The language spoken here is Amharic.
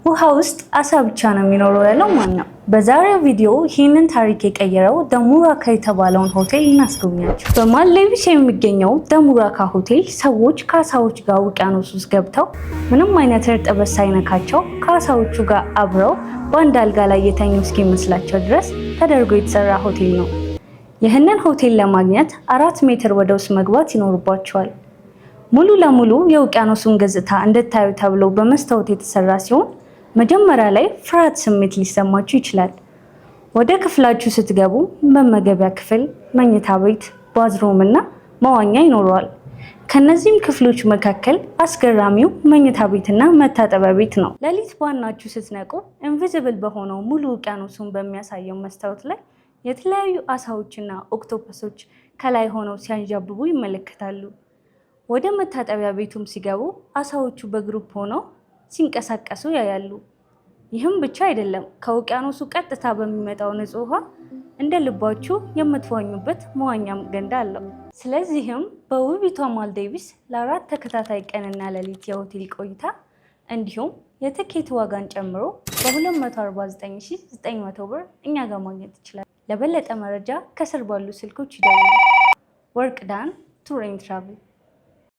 ውሃ ውስጥ አሳ ብቻ ነው የሚኖረው ያለው ማን ነው? በዛሬው ቪዲዮ ይህንን ታሪክ የቀየረው ደሙራካ የተባለውን ሆቴል እናስጎብኛችሁ። በማልዴቭስ የሚገኘው ደሙራካ ሆቴል ሰዎች ከአሳዎች ጋር ውቅያኖስ ውስጥ ገብተው ምንም አይነት እርጥበት ሳይነካቸው ከአሳዎቹ ጋር አብረው በአንድ አልጋ ላይ የተኙ እስኪመስላቸው ድረስ ተደርጎ የተሰራ ሆቴል ነው። ይህንን ሆቴል ለማግኘት 4 ሜትር ወደ ውስጥ መግባት ይኖርባቸዋል። ሙሉ ለሙሉ የውቅያኖሱን ገጽታ እንድታዩ ተብሎ በመስታወት የተሰራ ሲሆን መጀመሪያ ላይ ፍርሃት ስሜት ሊሰማችሁ ይችላል። ወደ ክፍላችሁ ስትገቡ መመገቢያ ክፍል፣ መኝታ ቤት፣ ባዝሩም እና መዋኛ ይኖረዋል። ከነዚህም ክፍሎች መካከል አስገራሚው መኝታ ቤትና መታጠቢያ ቤት ነው። ሌሊት ባናችሁ ስትነቁ ኢንቪዚብል በሆነው ሙሉ ውቅያኖሱን በሚያሳየው መስታወት ላይ የተለያዩ አሳዎችና ኦክቶፐሶች ከላይ ሆነው ሲያንዣብቡ ይመለከታሉ። ወደ መታጠቢያ ቤቱም ሲገቡ አሳዎቹ በግሩፕ ሆነው ሲንቀሳቀሱ ያያሉ። ይህም ብቻ አይደለም፣ ከውቅያኖሱ ቀጥታ በሚመጣው ንጹህ ውሃ እንደ ልባችሁ የምትዋኙበት መዋኛም ገንዳ አለው። ስለዚህም በውቢቷ ማልዴቭስ ለ4 ተከታታይ ቀንና ሌሊት የሆቴል ቆይታ እንዲሁም የትኬት ዋጋን ጨምሮ በ249,900 ብር እኛ ጋር ማግኘት ይችላል። ለበለጠ መረጃ ከስር ባሉ ስልኮች ይደውሉ። ወርቅ ዳን ቱር ኤንድ ትራቭል